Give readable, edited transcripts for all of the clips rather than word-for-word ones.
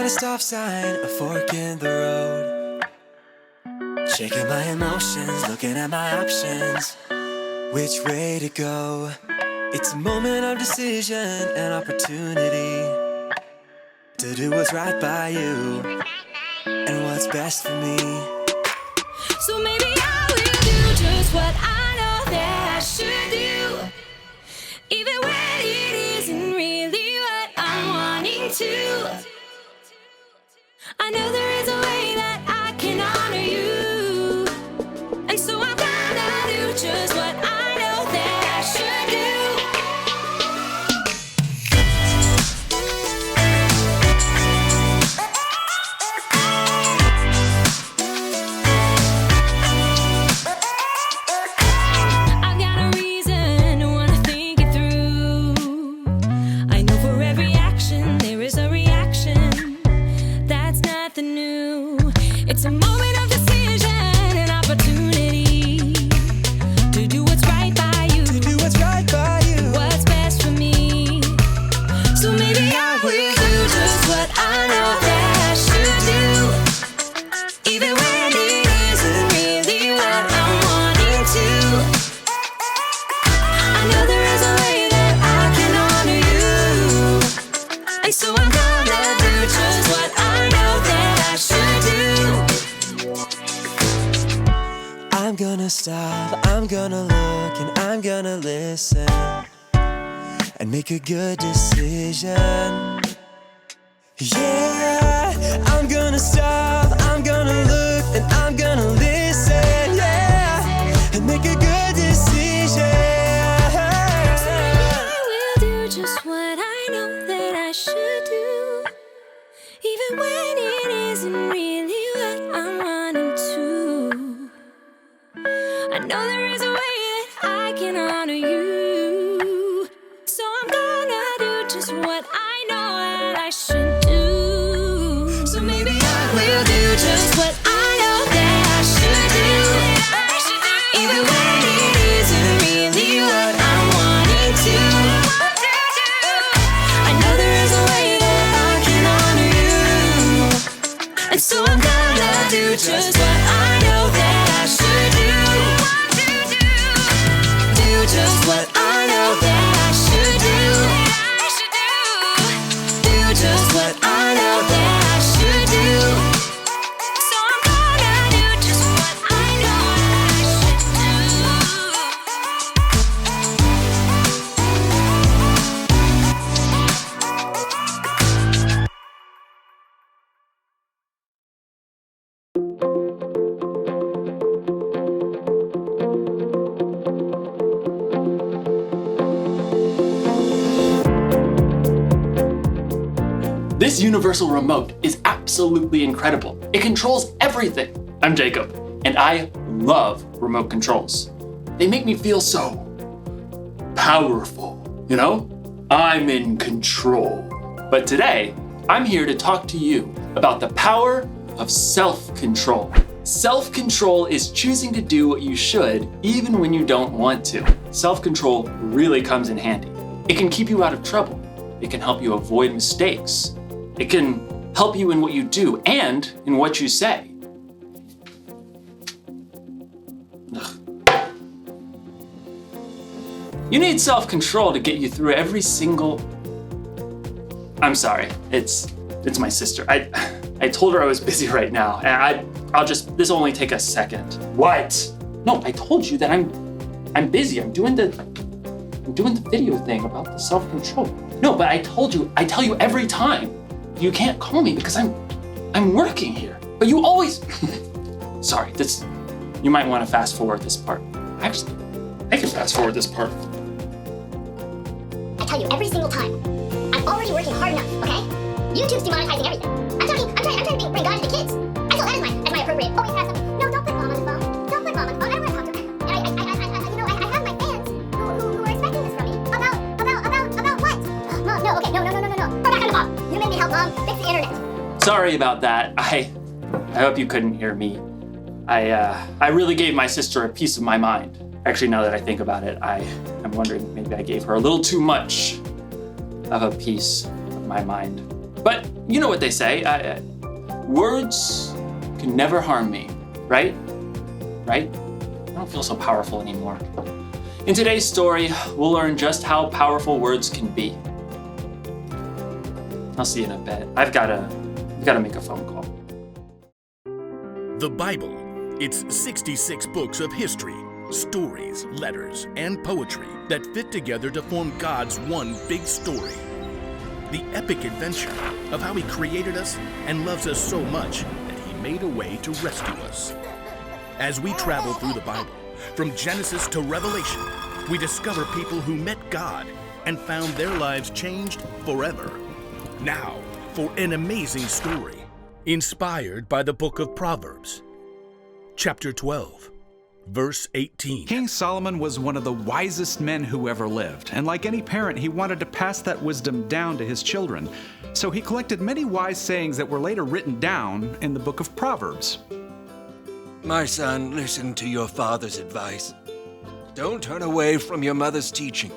at a stop sign, a fork in the road. Shaking my emotions, looking at my options. Which way to go? It's a moment of decision and opportunity to do what's right by you and what's best for me. So maybe I will do just what I know that I should do, even when it isn't really what I'm wanting to. I know there is a way that I can honor you, and so I'm gonna do just what I know that I should do. I've got a reason to wanna think it through. I know for every action there is a reaction. That's nothing new. It's a moment of decision and opportunity to do what's right by you, To do what's right by you. what's best for me. So maybe I will do just what I know that I should do, even when it isn't really what I'm wanting to. I know there is a way that I can honor you, and so I'm gonna do just what I know that I should do. I'm gonna stop, I'm gonna look, and I'm gonna listen and make a good decision. Yeah, I'm gonna stop, I'm gonna look, and I'm gonna listen, yeah, and make a good decision. I will do just what I know that I should do, even when it isn't really what I'm wanting to. I know there is a way that I can honor you, so I'm gonna do just what I know that I should do. So maybe I will do just what I know that I should do, even when it isn't really what I'm wanting to. I know there is a way that I can honor you, and so I'm gonna do just what I know that I should do. Do just what I know that I should do. Do just what I know that I should do. So I'm gonna do just what I know that I should This universal remote is absolutely incredible. It controls everything. I'm Jacob, and I love remote controls. They make me feel so powerful, you know? I'm in control. But today, I'm here to talk to you about the power of self-control. Self-control is choosing to do what you should even when you don't want to. Self-control really comes in handy. It can keep you out of trouble. It can help you avoid mistakes. It can help you in what you do and in what you say. Ugh. You need self-control to get you through every single... I'm sorry, it's my sister. I told her I was busy right now, and this will only take a second. What? No, I told you that I'm busy. I'm doing the video thing about the self-control. No, but I tell you every time. You can't call me because I'm working here. But you always... Sorry, you might want to fast forward this part. Actually, I can fast forward this part. I tell you every single time, I'm already working hard enough, okay? YouTube's demonetizing everything. I'm trying to bring God to the kids. I feel that as my appropriate. Always have something. No, don't put mom on the phone. Don't put mom on the phone. I don't want to talk to her. And I have my fans who are expecting this from me. About what? Mom, no, okay, no. Go back on the mom. You made me help mom fix the internet. Sorry about that. I hope you couldn't hear me. I really gave my sister a piece of my mind. Actually, now that I think about it, I'm wondering maybe I gave her a little too much of a piece of my mind. But you know what they say, words can never harm me, right? Right? I don't feel so powerful anymore. In today's story, we'll learn just how powerful words can be. I'll see you in a bit. I've gotta make a phone call. The Bible. It's 66 books of history, stories, letters, and poetry that fit together to form God's one big story. The epic adventure of how He created us and loves us so much that He made a way to rescue us. As we travel through the Bible, from Genesis to Revelation, we discover people who met God and found their lives changed forever. Now, for an amazing story, inspired by the book of Proverbs. Chapter 12, verse 18. King Solomon was one of the wisest men who ever lived, and like any parent, he wanted to pass that wisdom down to his children. So he collected many wise sayings that were later written down in the book of Proverbs. My son, listen to your father's advice. Don't turn away from your mother's teaching.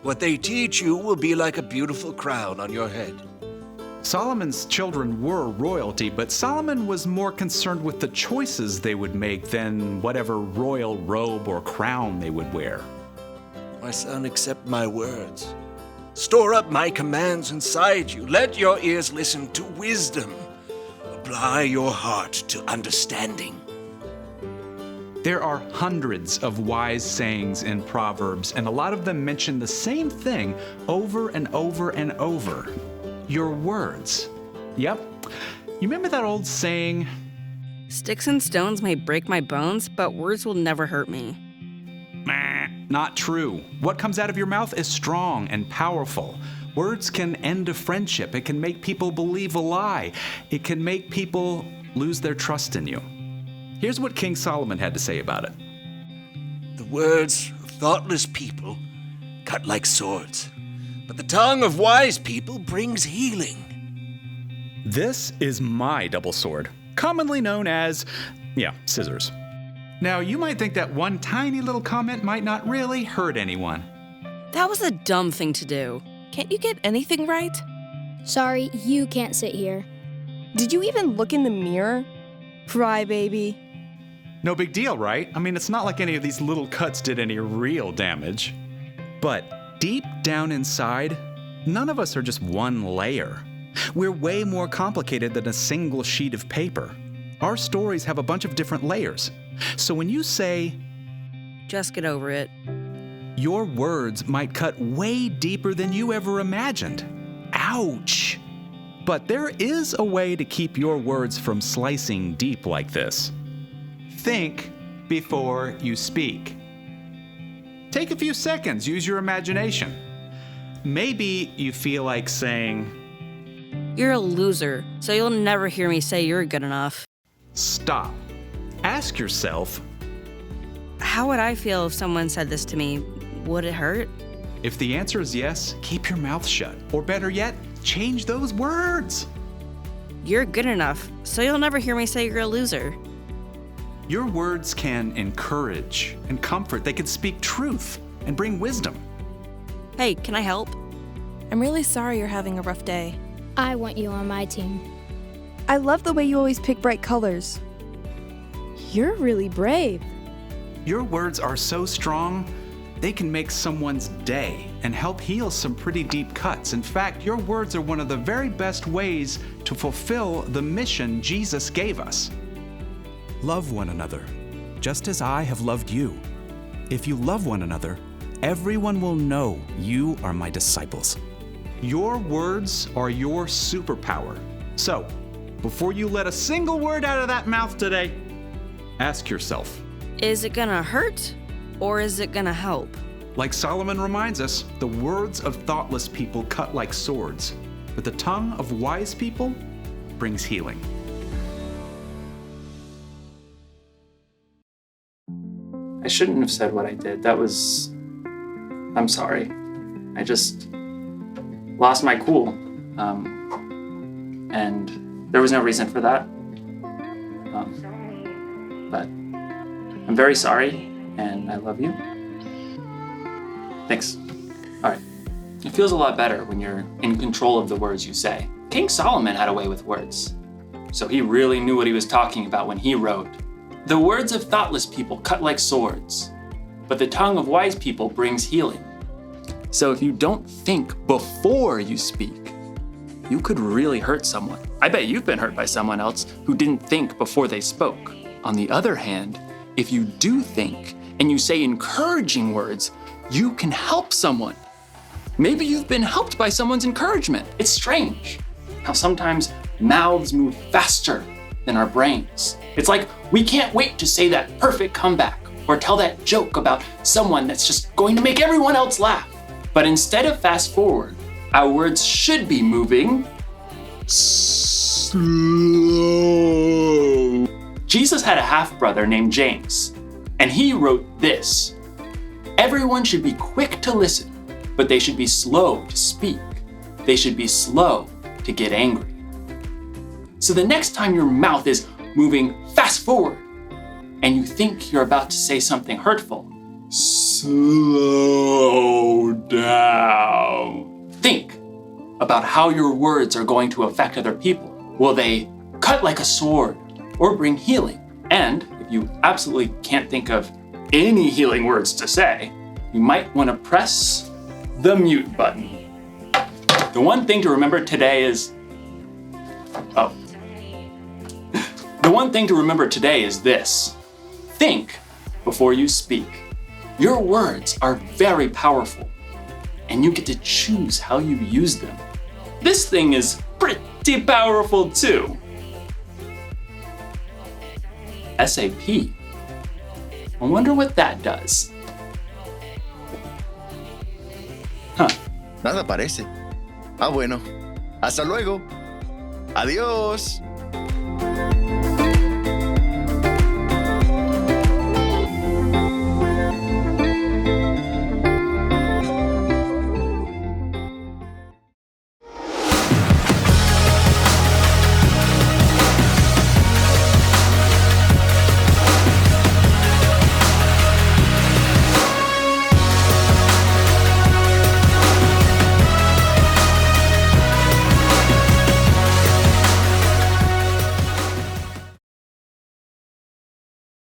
What they teach you will be like a beautiful crown on your head. Solomon's children were royalty, but Solomon was more concerned with the choices they would make than whatever royal robe or crown they would wear. My son, accept my words. Store up my commands inside you. Let your ears listen to wisdom. Apply your heart to understanding. There are hundreds of wise sayings in Proverbs, and a lot of them mention the same thing over and over and over. Your words. Yep. You remember that old saying? Sticks and stones may break my bones, but words will never hurt me. Not true. What comes out of your mouth is strong and powerful. Words can end a friendship. It can make people believe a lie. It can make people lose their trust in you. Here's what King Solomon had to say about it. The words of thoughtless people cut like swords, but the tongue of wise people brings healing. This is my double sword, commonly known as, scissors. Now, you might think that one tiny little comment might not really hurt anyone. That was a dumb thing to do. Can't you get anything right? Sorry, you can't sit here. Did you even look in the mirror? Crybaby. No big deal, right? I mean, it's not like any of these little cuts did any real damage. But deep down inside, none of us are just one layer. We're way more complicated than a single sheet of paper. Our stories have a bunch of different layers. So when you say, just get over it, your words might cut way deeper than you ever imagined. Ouch! But there is a way to keep your words from slicing deep like this. Think before you speak. Take a few seconds, use your imagination. Maybe you feel like saying, you're a loser, so you'll never hear me say you're good enough. Stop. Ask yourself, how would I feel if someone said this to me? Would it hurt? If the answer is yes, keep your mouth shut. Or better yet, change those words. You're good enough, so you'll never hear me say you're a loser. Your words can encourage and comfort. They can speak truth and bring wisdom. Hey, can I help? I'm really sorry you're having a rough day. I want you on my team. I love the way you always pick bright colors. You're really brave. Your words are so strong, they can make someone's day and help heal some pretty deep cuts. In fact, your words are one of the very best ways to fulfill the mission Jesus gave us. Love one another, just as I have loved you. If you love one another, everyone will know you are my disciples. Your words are your superpower. So, before you let a single word out of that mouth today, ask yourself, is it gonna hurt or is it gonna help? Like Solomon reminds us, the words of thoughtless people cut like swords, but the tongue of wise people brings healing. I shouldn't have said what I did. I'm sorry. I just lost my cool. And there was no reason for that. But I'm very sorry, and I love you. Thanks. All right. It feels a lot better when you're in control of the words you say. King Solomon had a way with words, so he really knew what he was talking about when he wrote, "The words of thoughtless people cut like swords, but the tongue of wise people brings healing." So if you don't think before you speak, you could really hurt someone. I bet you've been hurt by someone else who didn't think before they spoke. On the other hand, if you do think and you say encouraging words, you can help someone. Maybe you've been helped by someone's encouragement. It's strange how sometimes mouths move faster than our brains. It's like we can't wait to say that perfect comeback or tell that joke about someone that's just going to make everyone else laugh. But instead of fast forward, our words should be moving slow. Jesus had a half-brother named James, and he wrote this: "Everyone should be quick to listen, but they should be slow to speak. They should be slow to get angry." So the next time your mouth is moving fast forward and you think you're about to say something hurtful, slow down. Think about how your words are going to affect other people. Will they cut like a sword or bring healing? And if you absolutely can't think of any healing words to say, you might want to press the mute button. The one thing to remember today is, this. Think before you speak. Your words are very powerful, and you get to choose how you use them. This thing is pretty powerful too. SAP. I wonder what that does. Nada parece. Ah, bueno. Hasta luego. Adiós.